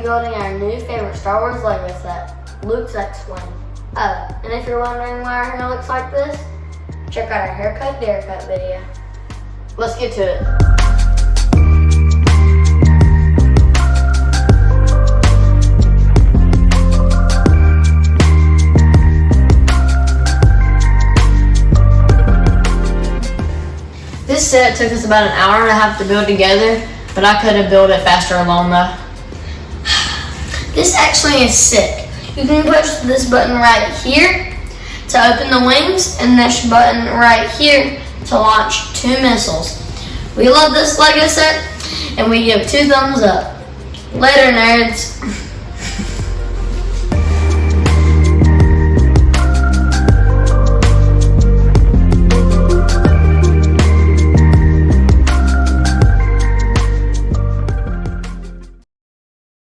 be building our new favorite Star Wars Lego set, Luke's X-Wing. Oh, and if you're wondering why our hair looks like this, check out our haircut dare cut video. Let's get to it. This set took us about an hour and a half to build together, but I could have built it faster alone though. This actually is sick. You can push this button right here to open the wings and this button right here to launch 2 missiles. We love this Lego set and we give 2 thumbs up. Later, nerds.